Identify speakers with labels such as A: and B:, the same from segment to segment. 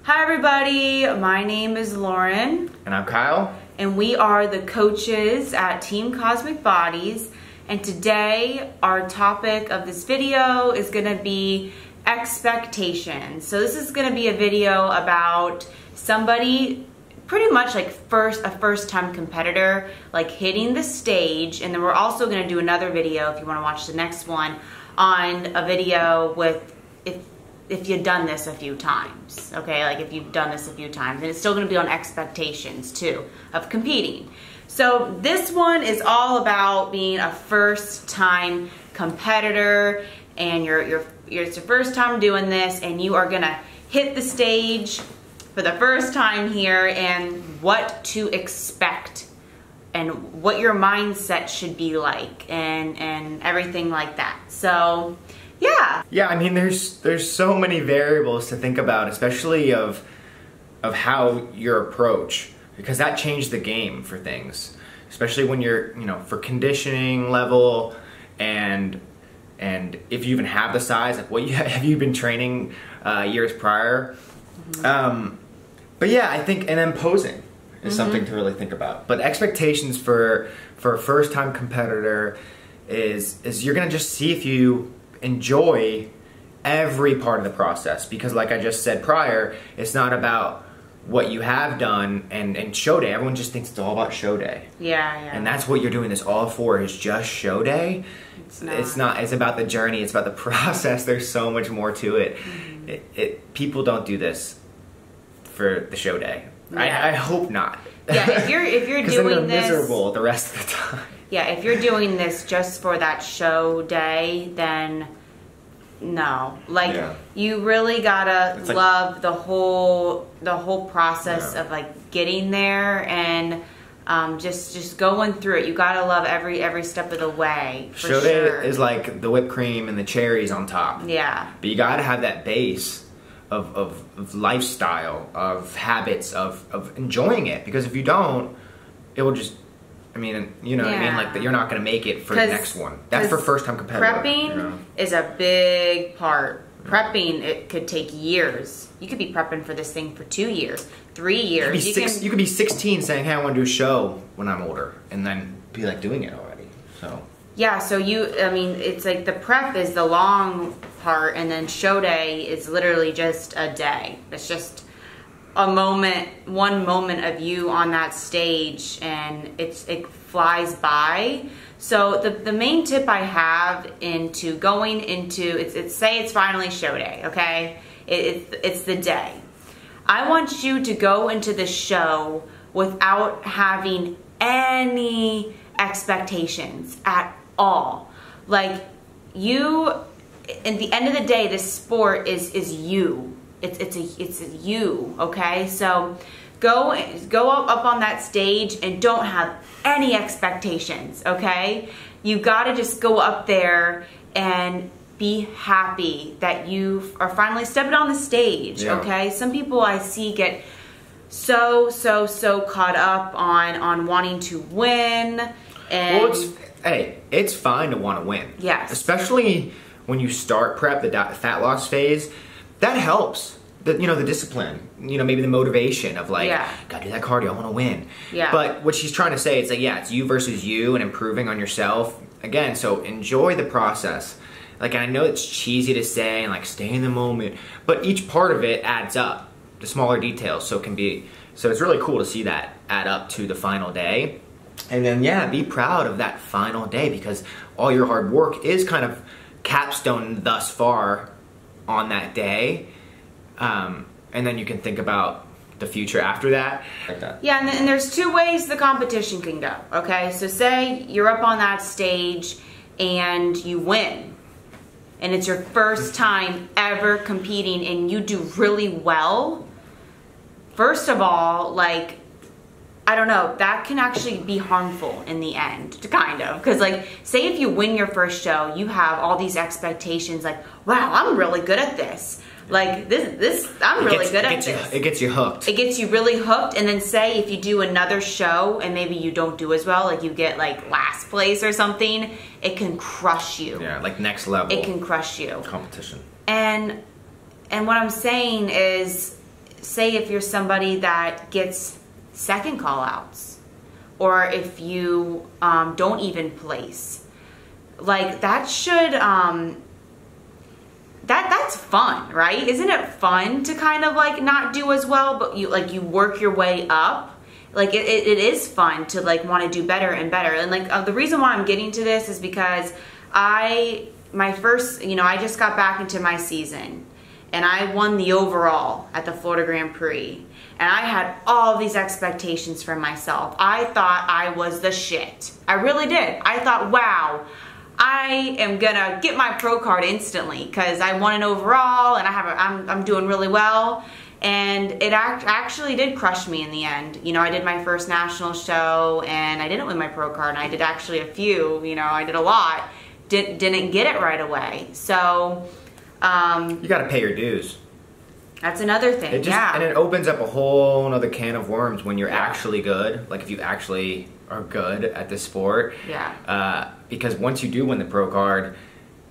A: Hi everybody, my name is Lauren.
B: And I'm Kyle.
A: And we are the coaches at Team Cosmic Bodies. And today our topic of this video is gonna be expectations. So this is gonna be a video about somebody pretty much like a first-time competitor, like hitting the stage. And then we're also gonna do another video, if you wanna watch the next one, on a video with if you've done this a few times, okay? Like if you've done this a few times. And it's still gonna be on expectations too, of competing. So this one is all about being a first-time competitor, and it's your first time doing this, and you are gonna hit the stage for the first time here, and what to expect, and what your mindset should be like, and everything like that. So, yeah.
B: Yeah, I mean, there's so many variables to think about, especially of how your approach, because that changed the game for things, especially when you're, for conditioning level, and if you even have the size, like have you been training years prior? Mm-hmm. But yeah, I think, and then posing is something to really think about. But expectations for a first-time competitor is you're gonna just see if you enjoy every part of the process, because like I just said prior, it's not about what you have done and show day. Everyone just thinks it's all about show day.
A: Yeah.
B: And that's what you're doing this all for, is just show day. It's not. It's about the journey. It's about the process. There's so much more to it. Mm-hmm. People don't do this for the show day. Yeah. I hope not.
A: Yeah, if you're doing
B: they're
A: this
B: miserable the rest of the time.
A: Yeah, if you're doing this just for that show day, then no. You really gotta love the whole process of like getting there, and just going through it. You gotta love every step of the way. For
B: show
A: sure.
B: day is like the whipped cream and the cherries on top.
A: Yeah.
B: But you gotta have that base of lifestyle, of habits, of enjoying it, because if you don't, it will just, I mean, you know what I mean? Like, that you're not going to make it for the next one. That's for first-time competitor.
A: Prepping is a big part. Prepping, it could take years. You could be prepping for this thing for 2 years, 3 years.
B: You could be 16 saying, hey, I want to do a show when I'm older, and then be like doing it already. So
A: yeah, so it's like the prep is the long part, and then show day is literally just a day. It's just a moment, one moment of you on that stage, and it flies by. So the main tip I have into going into, say it's finally show day, okay? It's the day. I want you to go into the show without having any expectations at all. Like, you, at the end of the day, this sport is you. It's you, okay? So go up on that stage and don't have any expectations, okay? You gotta just go up there and be happy that you are finally stepping on the stage, okay? Some people I see get so caught up on wanting to win, and
B: it's fine to want to win.
A: Yes.
B: Especially when you start prep, the fat loss phase, that helps. The discipline, maybe the motivation of like, gotta do that cardio, I want to win.
A: Yeah.
B: But what she's trying to say is like, it's you versus you and improving on yourself. Again, so enjoy the process. Like, I know it's cheesy to say and like stay in the moment, but each part of it adds up. The smaller details, so it's really cool to see that add up to the final day. And then be proud of that final day, because all your hard work is kind of capstone thus far on that day. And then you can think about the future after that. Like that. Yeah,
A: and there's two ways the competition can go, okay? So say you're up on that stage and you win, and it's your first time ever competing and you do really well. First of all, like, I don't know, that can actually be harmful in the end, kind of. Because, like, say if you win your first show, you have all these expectations, like, wow, I'm really good at this. Like, I'm really good at this.
B: It gets you hooked.
A: It gets you really hooked, and then say if you do another show and maybe you don't do as well, like you get like last place or something, it can crush you.
B: Yeah, like next level.
A: It can crush you.
B: Competition.
A: And what I'm saying is, say if you're somebody that gets second call outs, or if you don't even place, like that should that's fun, right? Isn't it fun to kind of like not do as well, but you work your way up? Like it is fun to like want to do better and better. And like the reason why I'm getting to this is because I just got back into my season, and I won the overall at the Florida Grand Prix. And I had all these expectations for myself. I thought I was the shit. I really did. I thought, wow, I am gonna get my pro card instantly because I won an overall and I'm doing really well. And it actually did crush me in the end. You know, I did my first national show and I didn't win my pro card, and I did actually a few, you know, I did a lot. Didn't get it right away. So
B: you got to pay your dues.
A: That's another thing.
B: And it opens up a whole other can of worms when you're actually good. Like if you actually are good at the sport.
A: Yeah.
B: Because once you do win the pro card,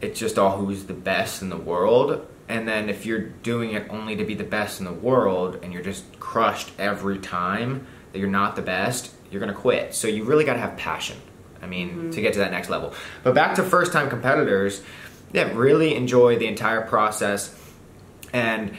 B: it's just all who's the best in the world. And then if you're doing it only to be the best in the world and you're just crushed every time that you're not the best, you're going to quit. So you really got to have passion. I mean, to get to that next level. But back to first-time competitors, really enjoy the entire process, and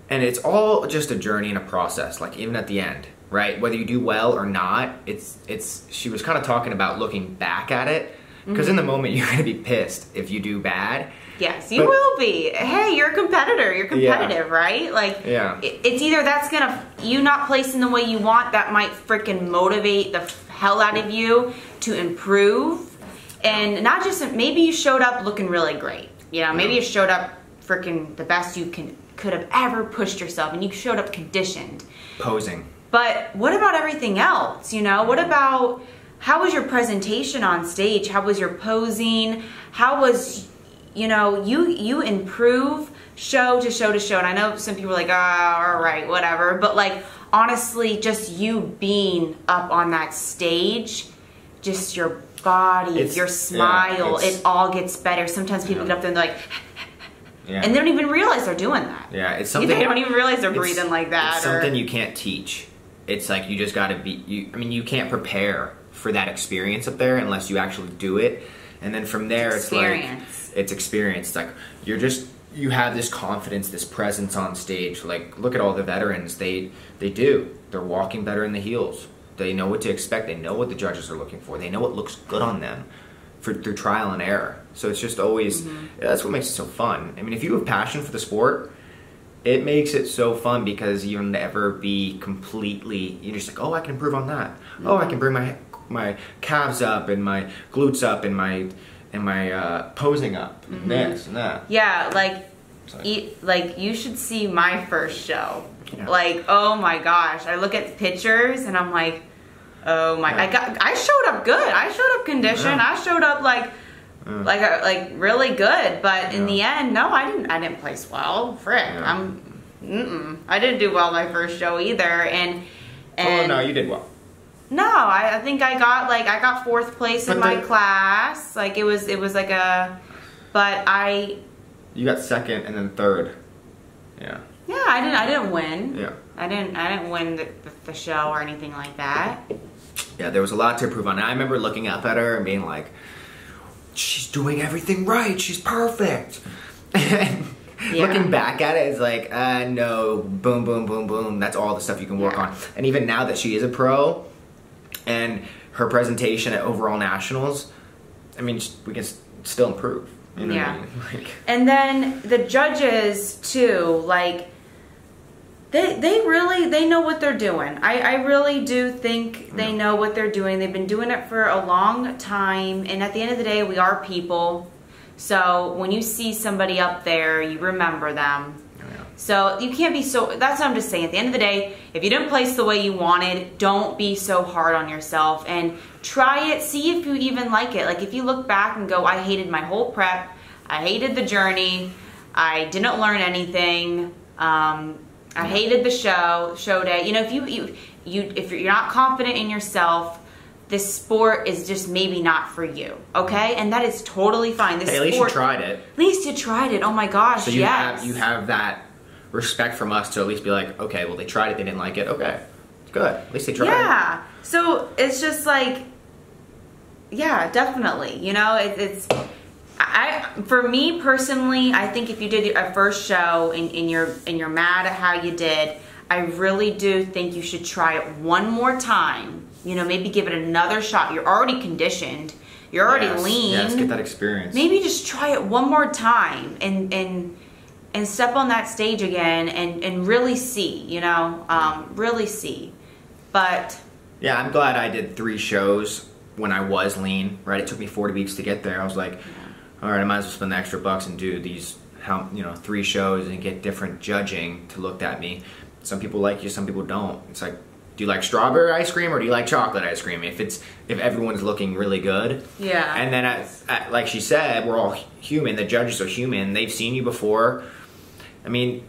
B: it's all just a journey and a process. Like even at the end, right? Whether you do well or not, it's. She was kind of talking about looking back at it, because in the moment you're going to be pissed if you do bad.
A: Yes, you will be. Hey, you're a competitor. You're competitive, right? Like, it's either that's gonna you not placing the way you want, that might freaking motivate the hell out of you to improve, and not just maybe you showed up looking really great. You know, maybe you showed up freaking the best you could have ever pushed yourself, and you showed up conditioned,
B: posing.
A: But what about everything else? You know, what about how was your presentation on stage? How was your posing? How was you improve show to show to show. And I know some people are like, all right, whatever. But like, honestly, just you being up on that stage, just your body, your smile, it all gets better. Sometimes people get up there and they're like, and they don't even realize they're doing that.
B: Yeah, it's something.
A: They don't even realize they're breathing like that.
B: It's something you can't teach. It's like you just got to be. I mean, you can't prepare for that experience up there unless you actually do it. And then from there, it's experience. It's like you have this confidence, this presence on stage. Like, look at all the veterans. They're walking better in the heels. They know what to expect. They know what the judges are looking for. They know what looks good on them through trial and error. So it's just always, that's what makes it so fun. I mean, if you have passion for the sport, it makes it so fun because you'll never be completely, you're just like, oh, I can improve on that. Oh, I can bring my calves up and my glutes up and my posing up and this and that.
A: Yeah, like you should see my first show. Yeah. Like, oh my gosh, I look at pictures and I'm like, oh my, I showed up good. I showed up conditioned. I showed up like really good. But in the end, no, I didn't place well. Frick, I didn't do well my first show either. And
B: oh no, you did well.
A: No, I think I got fourth place in my class. Like it was like
B: you got second and then third. Yeah. Yeah,
A: I didn't win.
B: Yeah.
A: I didn't win the show or anything like that.
B: Yeah, there was a lot to improve on. I remember looking up at her and being like, she's doing everything right. She's perfect. And looking back at it, it's like, no, boom, boom, boom, boom. That's all the stuff you can work on. And even now that she is a pro, and her presentation at overall nationals, I mean, we can still improve. You know what I mean? Like,
A: and then the judges too, like they know what they're doing. I really do think they know what they're doing. They've been doing it for a long time, and at the end of the day, we are people. So when you see somebody up there, you remember them. So you can't be so, that's what I'm just saying. At the end of the day, if you didn't place the way you wanted, don't be so hard on yourself and try it. See if you even like it. Like if you look back and go, I hated my whole prep. I hated the journey. I didn't learn anything. I hated the show day. You know, if you're not confident in yourself, this sport is just maybe not for you, okay? And that is totally fine. This
B: at least you tried it.
A: At least you tried it. Oh my gosh,
B: so you have that respect from us to at least be like, okay, well, they tried it, they didn't like it. Okay, good. At least they tried.
A: Yeah. So it's just like, yeah, definitely. You know, for me personally, I think if you did a first show and you're mad at how you did, I really do think you should try it one more time. You know, maybe give it another shot. You're already conditioned. You're already lean.
B: Yes, get that experience.
A: Maybe just try it one more time and step on that stage again and really see, you know, really see. But
B: yeah, I'm glad I did 3 shows when I was lean, right? It took me 40 weeks to get there. I was like, all right, I might as well spend the extra bucks and do these, 3 shows and get different judging to look at me. Some people like you, some people don't. It's like, do you like strawberry ice cream or do you like chocolate ice cream? If everyone's looking really good.
A: Yeah.
B: And then, like she said, we're all human. The judges are human. They've seen you before. I mean,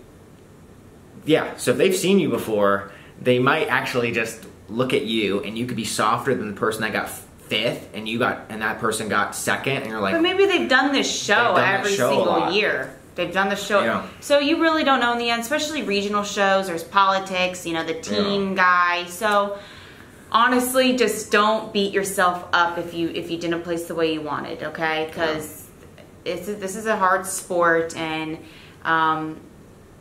B: yeah, so if they've seen you before, they might actually just look at you and you could be softer than the person that got 5th and that person got 2nd, and you're like,
A: but maybe they've done this show every single year. They've done the show.
B: Yeah.
A: So you really don't know in the end, especially regional shows. There's politics, the team guy. So honestly, just don't beat yourself up if you didn't place the way you wanted, okay? Because this is a hard sport, and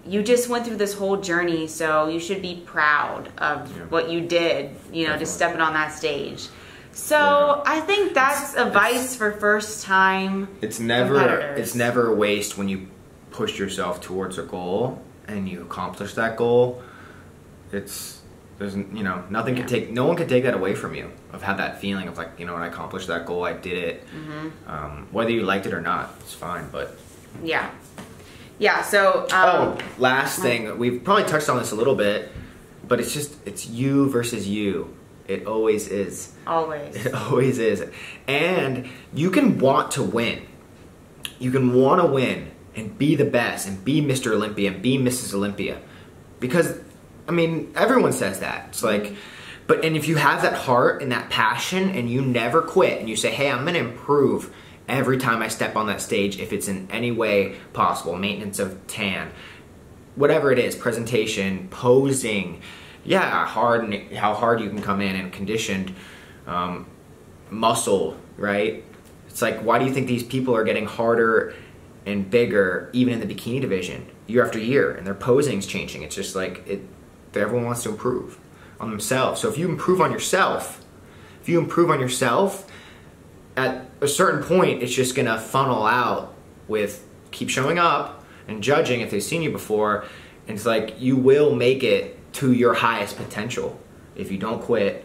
A: you just went through this whole journey, so you should be proud of what you did, just stepping on that stage. So I think that's advice for first time competitors.
B: It's never a waste when you push yourself towards a goal and you accomplish that goal. Nothing can take, no one can take that away from you, of have that feeling of like, when I accomplished that goal, I did it. Whether you liked it or not, it's fine. But
A: yeah, so
B: last thing, we've probably touched on this a little bit, but it's you versus you. It always is.
A: Always.
B: It always is. And you can want to win. You can want to win and be the best and be Mr. Olympia and be Mrs. Olympia. Because, everyone says that. It's like, and if you have that heart and that passion and you never quit and you say, hey, I'm going to improve every time I step on that stage, if it's in any way possible, maintenance of tan, whatever it is, presentation, posing, how hard you can come in and conditioned muscle, right? It's like, why do you think these people are getting harder and bigger even in the bikini division year after year, and their posing's changing? It's just like everyone wants to improve on themselves. So if you improve on yourself, at a certain point, it's just gonna funnel out with keep showing up and judging if they've seen you before, and it's like you will make it to your highest potential if you don't quit,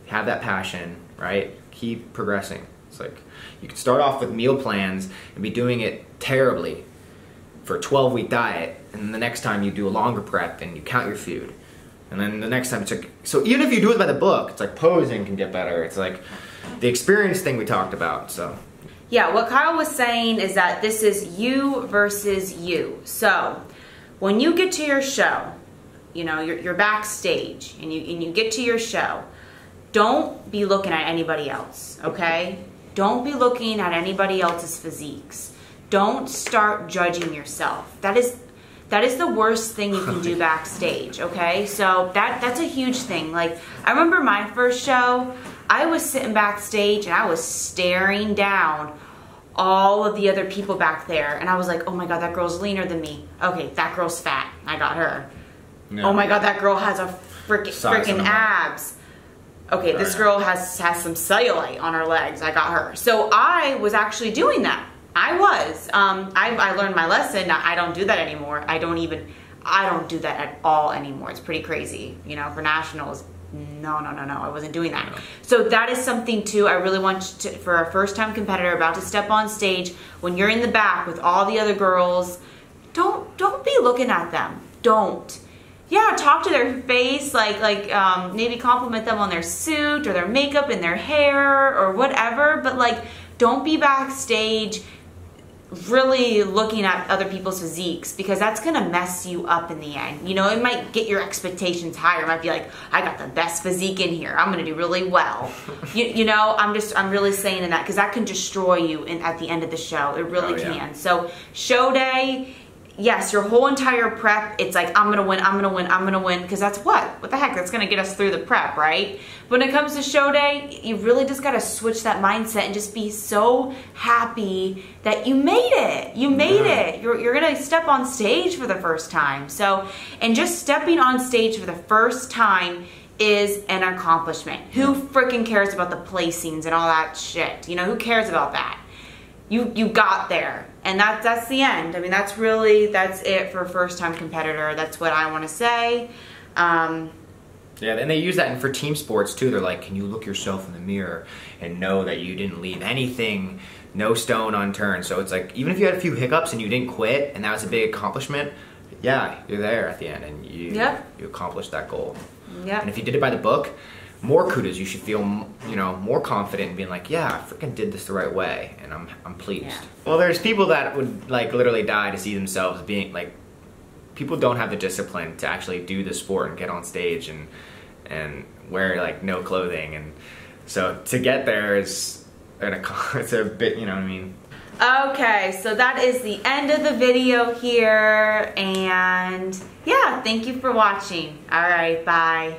B: have that passion, right? Keep progressing. It's like you can start off with meal plans and be doing it terribly for a 12-week diet, and then the next time you do a longer prep and you count your food, and then the next time it's like, so even if you do it by the book, it's like posing can get better. It's like the experience thing we talked about. So
A: yeah, what Kyle was saying is that this is you versus you. So when you get to your show, you're backstage and you get to your show, don't be looking at anybody else, okay? Don't be looking at anybody else's physiques. Don't start judging yourself. That is the worst thing you can do backstage, okay? So that's a huge thing. Like, I remember my first show, I was sitting backstage and I was staring down all of the other people back there, and I was like, oh my God, that girl's leaner than me. Okay, that girl's fat. I got her. No. Oh my God, that girl has a freaking abs. Okay, this girl has some cellulite on her legs. I got her. So I was actually doing that. I was. I learned my lesson. I don't do that anymore. I don't do that at all anymore. It's pretty crazy. For nationals, no. I wasn't doing that. No. So that is something too. I really want you to, for a first-time competitor about to step on stage, when you're in the back with all the other girls, don't be looking at them. Don't. Yeah, talk to their face, like maybe compliment them on their suit or their makeup and their hair or whatever, but don't be backstage really looking at other people's physiques, because that's gonna mess you up in the end. It might get your expectations higher. It might be like, I got the best physique in here, I'm gonna do really well. I'm really saying in that, because that can destroy you at the end of the show. It really can. So show day, yes, your whole entire prep, it's like, I'm gonna win, I'm gonna win, I'm gonna win, because that's what the heck, that's gonna get us through the prep, right? When it comes to show day, you really just gotta switch that mindset and just be so happy that you made it. You made it. You're gonna step on stage for the first time. So, and just stepping on stage for the first time is an accomplishment. Who freaking cares about the placings and all that shit? You know, who cares about that? You got there, and that's the end. I mean, that's it for a first-time competitor. That's what I want to say.
B: Yeah, and they use that for team sports too. They're like, can you look yourself in the mirror and know that you didn't leave anything, no stone unturned? So it's like, even if you had a few hiccups and you didn't quit, and that was a big accomplishment, yeah, you're there at the end, and you accomplished that goal.
A: Yeah.
B: And if you did it by the book, more kudos. You should feel, you know, more confident in being like, yeah, I freaking did this the right way, and I'm pleased. Yeah. Well, there's people that would like literally die to see themselves being like, people don't have the discipline to actually do the sport and get on stage and wear like no clothing, and so to get there is it's a bit, you know what I mean.
A: Okay, so that is the end of the video here, and yeah, thank you for watching. All right, bye.